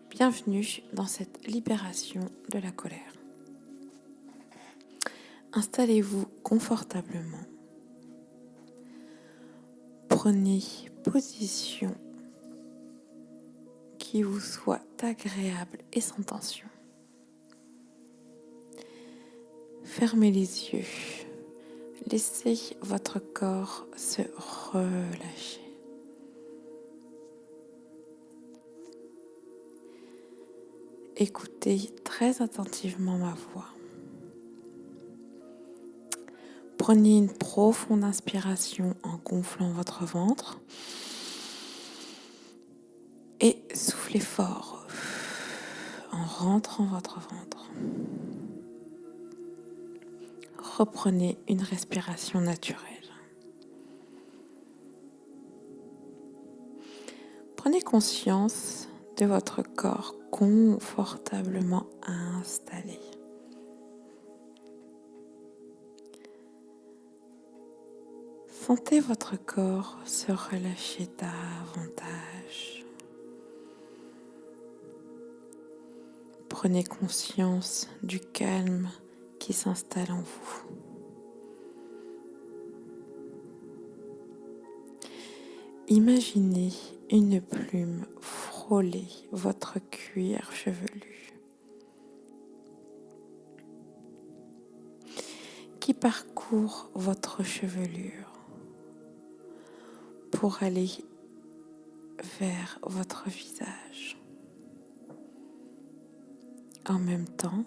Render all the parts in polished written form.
Bienvenue dans cette libération de la colère. Installez-vous confortablement. Prenez position qui vous soit agréable et sans tension. Fermez les yeux. Laissez votre corps se relâcher. Écoutez très attentivement ma voix. Prenez une profonde inspiration en gonflant votre ventre et soufflez fort en rentrant votre ventre. Reprenez une respiration naturelle. Prenez conscience de votre corps confortablement installé. Sentez votre corps se relâcher davantage. Prenez conscience du calme qui s'installe en vous. Imaginez une plume frôler votre cuir chevelu qui parcourt votre chevelure pour aller vers votre visage. En même temps,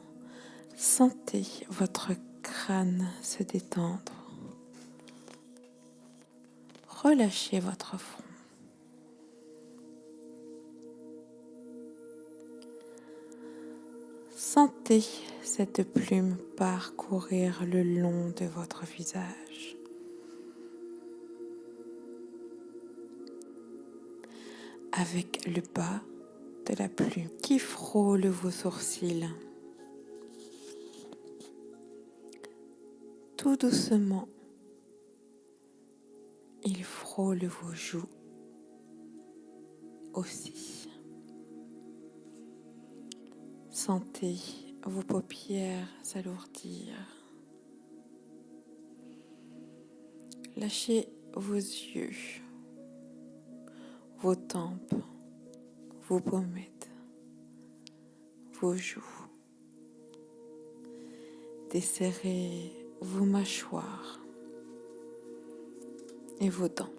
sentez votre crâne se détendre. Relâchez votre front. Sentez cette plume parcourir le long de votre visage. Avec le bas de la plume qui frôle vos sourcils. Tout doucement, il frôle vos joues aussi. Sentez vos paupières s'alourdir. Lâchez vos yeux, vos tempes, vos pommettes, vos joues. Desserrez vos mâchoires et vos dents.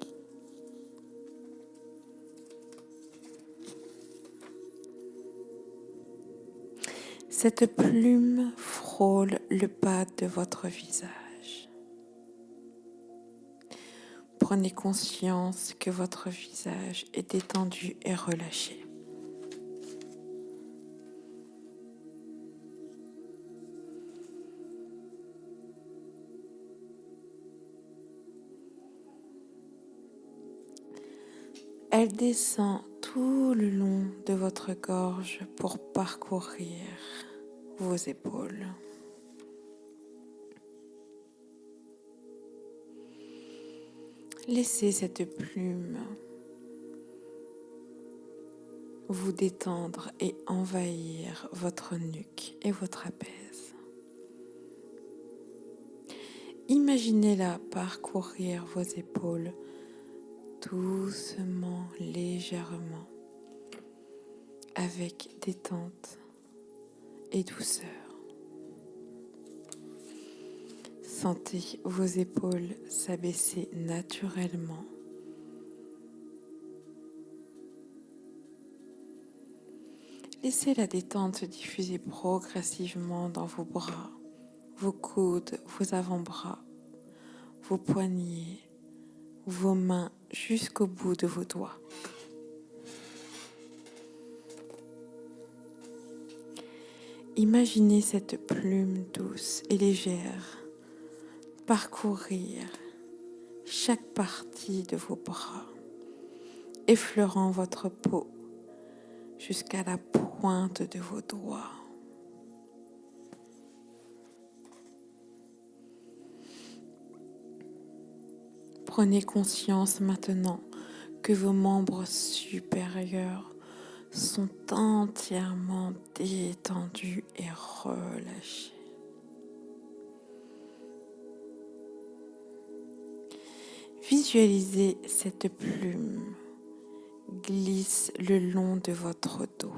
Cette plume frôle le bas de votre visage. Prenez conscience que votre visage est détendu et relâché. Elle descend tout le long de votre gorge pour parcourir vos épaules. Laissez cette plume vous détendre et envahir votre nuque et vos trapèzes. Imaginez-la parcourir vos épaules doucement, légèrement, avec détente et douceur. Sentez vos épaules s'abaisser naturellement. Laissez la détente se diffuser progressivement dans vos bras, vos coudes, vos avant-bras, vos poignets, vos mains jusqu'au bout de vos doigts. Imaginez cette plume douce et légère parcourir chaque partie de vos bras, effleurant votre peau jusqu'à la pointe de vos doigts. Prenez conscience maintenant que vos membres supérieurs sont entièrement détendus et relâchés. Visualisez cette plume glisse le long de votre dos.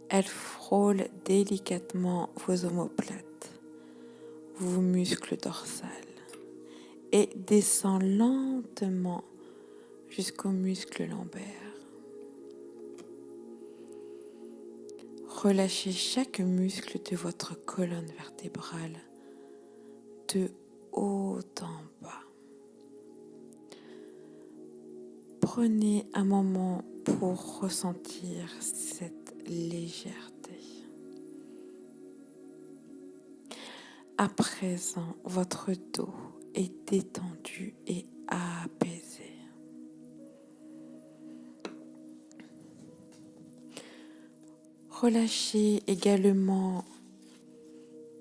Elle frôle délicatement vos omoplates, vos muscles dorsales et descend lentement jusqu'aux muscles lombaires. Relâchez chaque muscle de votre colonne vertébrale de haut en bas. Prenez un moment pour ressentir cette légèreté. À présent, votre dos est détendu et apaisé. Relâchez également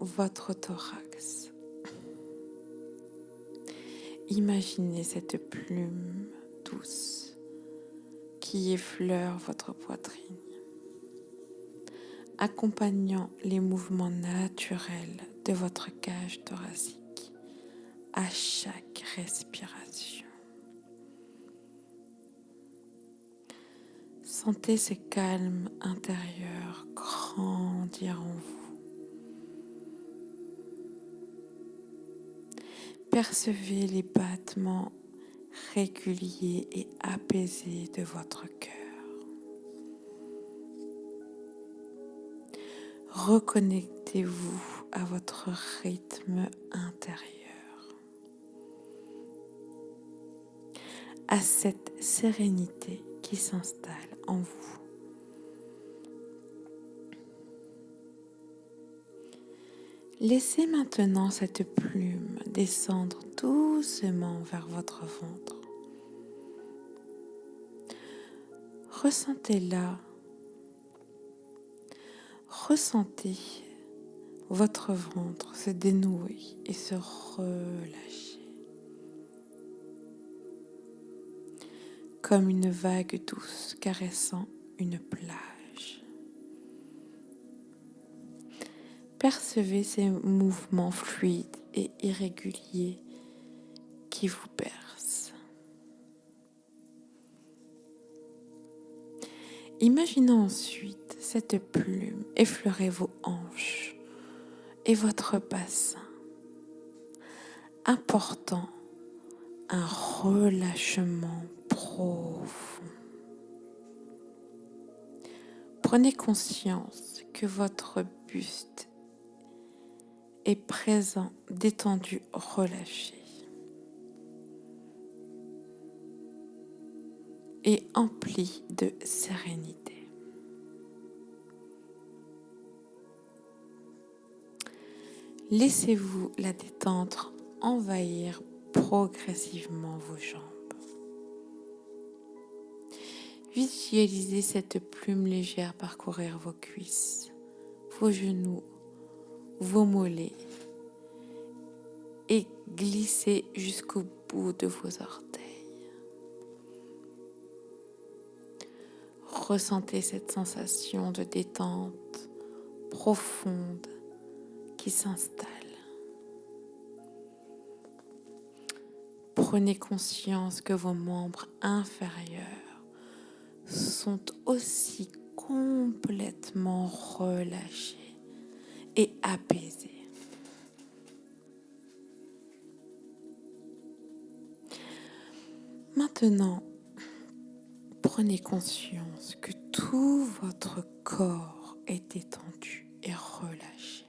votre thorax. Imaginez cette plume douce qui effleure votre poitrine, accompagnant les mouvements naturels de votre cage thoracique à chaque respiration. Sentez ce calme intérieur grandir en vous. Percevez les battements réguliers et apaisés de votre cœur. Reconnectez-vous à votre rythme intérieur, à cette sérénité qui s'installe en vous. Laissez maintenant cette plume descendre doucement vers votre ventre. Ressentez-la. Ressentez votre ventre se dénouer et se relâcher. Comme une vague douce caressant une plage. Percevez ces mouvements fluides et irréguliers qui vous bercent. Imaginez ensuite cette plume effleurer vos hanches et votre bassin, apportant un relâchement profond. Prenez conscience que votre buste est présent, détendu, relâché et empli de sérénité. Laissez-vous la détente envahir progressivement vos jambes. Visualisez cette plume légère parcourir vos cuisses, vos genoux, vos mollets et glisser jusqu'au bout de vos orteils. Ressentez cette sensation de détente profonde qui s'installe. Prenez conscience que vos membres inférieurs sont aussi complètement relâchés et apaisés. Maintenant, prenez conscience que tout votre corps est détendu et relâché.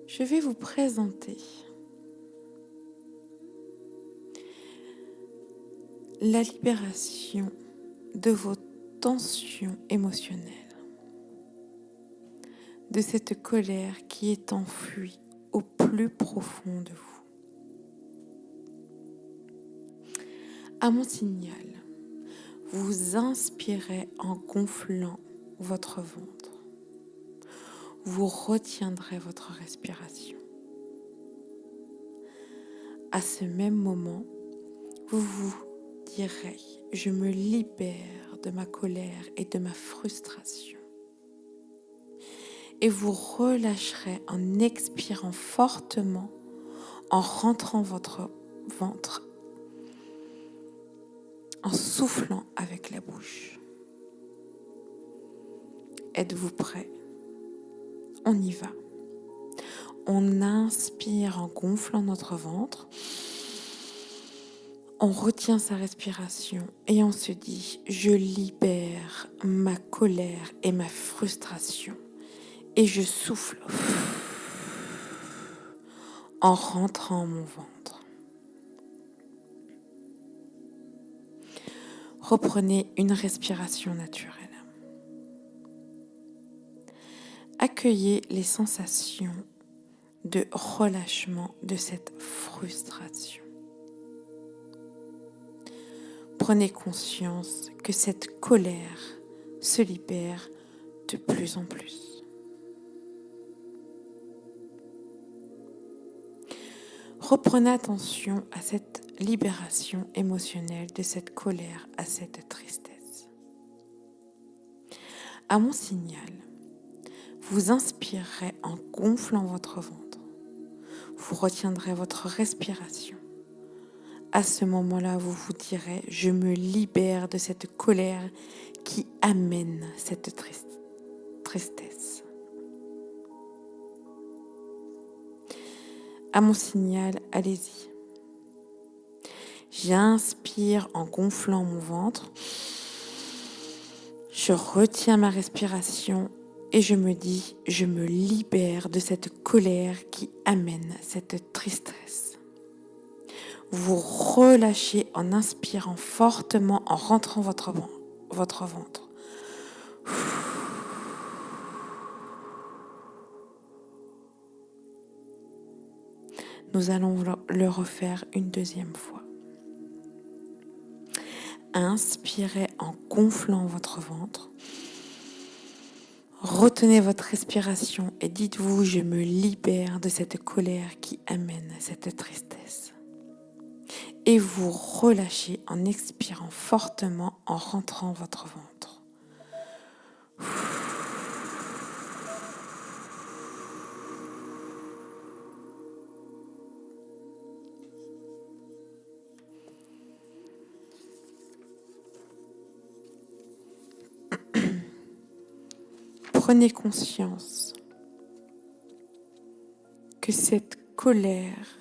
Je vais vous présenter la libération de vos tensions émotionnelles, de cette colère qui est enfouie au plus profond de vous. À mon signal, vous inspirez en gonflant votre ventre. Vous retiendrez votre respiration. À ce même moment, vous vous direz, je me libère de ma colère et de ma frustration. Et vous relâcherez en expirant fortement, en rentrant votre ventre, en soufflant avec la bouche. Êtes-vous prêts? On y va. On inspire en gonflant notre ventre. On retient sa respiration et on se dit, je libère ma colère et ma frustration. Et je souffle en rentrant mon ventre. Reprenez une respiration naturelle. Accueillez les sensations de relâchement de cette frustration. Prenez conscience que cette colère se libère de plus en plus. Reprenez attention à cette libération émotionnelle de cette colère, à cette tristesse. À mon signal, vous inspirerez en gonflant votre ventre. Vous retiendrez votre respiration. À ce moment-là, vous vous direz, je me libère de cette colère qui amène cette tristesse. À mon signal, allez-y. J'inspire en gonflant mon ventre. Je retiens ma respiration et je me dis, je me libère de cette colère qui amène cette tristesse. Vous relâchez en inspirant fortement, en rentrant votre ventre. Nous allons le refaire une deuxième fois. Inspirez en gonflant votre ventre. Retenez votre respiration et dites-vous, je me libère de cette colère qui amène cette tristesse. Et vous relâchez en expirant fortement, en rentrant votre ventre. Prenez conscience que cette colère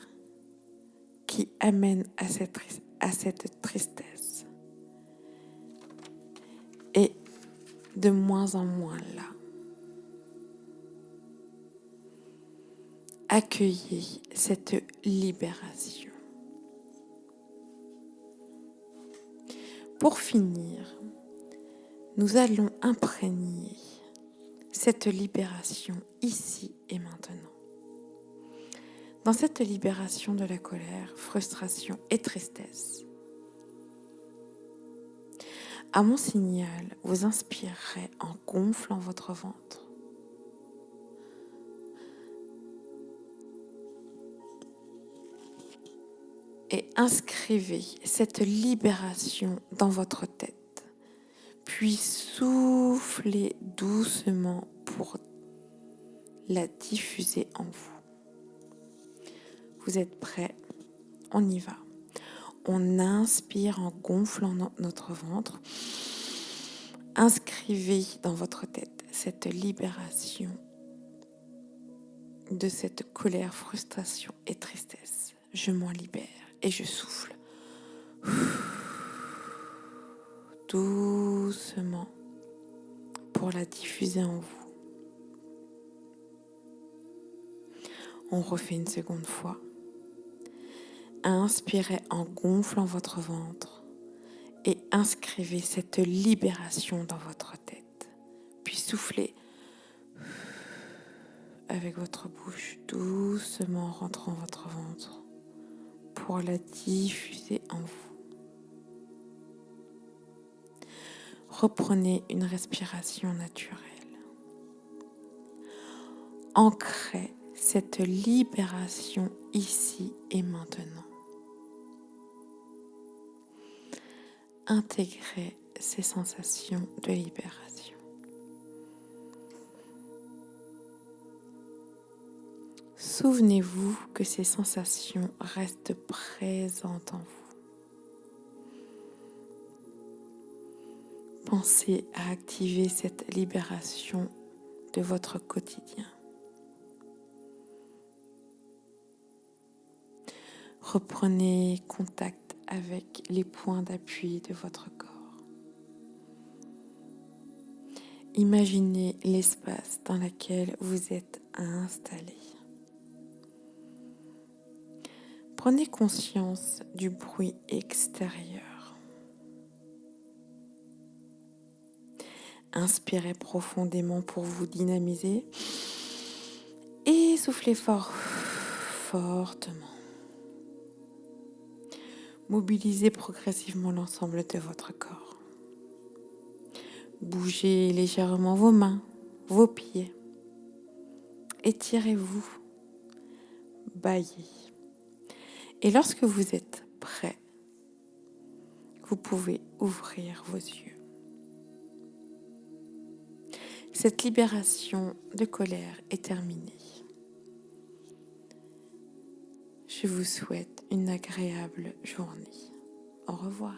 qui amène à cette tristesse est de moins en moins là. Accueillez cette libération. Pour finir, nous allons imprégner cette libération ici et maintenant. Dans cette libération de la colère, frustration et tristesse, à mon signal, vous inspirerez en gonflant votre ventre. Et inscrivez cette libération dans votre tête. Puis soufflez doucement pour la diffuser en vous. Vous êtes prêts? On y va. On inspire en gonflant notre ventre. Inscrivez dans votre tête cette libération de cette colère, frustration et tristesse. Je m'en libère et je souffle. Doucement pour la diffuser en vous. On refait une seconde fois. Inspirez en gonflant votre ventre et inscrivez cette libération dans votre tête. Puis soufflez avec votre bouche, doucement en rentrant votre ventre pour la diffuser en vous. Reprenez une respiration naturelle. Ancrez cette libération ici et maintenant. intégrer ces sensations de libération. Souvenez-vous que ces sensations restent présentes en vous. Pensez à activer cette libération de votre quotidien. Reprenez contact avec les points d'appui de votre corps. Imaginez l'espace dans lequel vous êtes installé. Prenez conscience du bruit extérieur. Inspirez profondément pour vous dynamiser et soufflez fortement. Mobilisez progressivement l'ensemble de votre corps. Bougez légèrement vos mains, vos pieds. Étirez-vous, bâillez. Et lorsque vous êtes prêt, vous pouvez ouvrir vos yeux. Cette libération de colère est terminée. Je vous souhaite une agréable journée. Au revoir.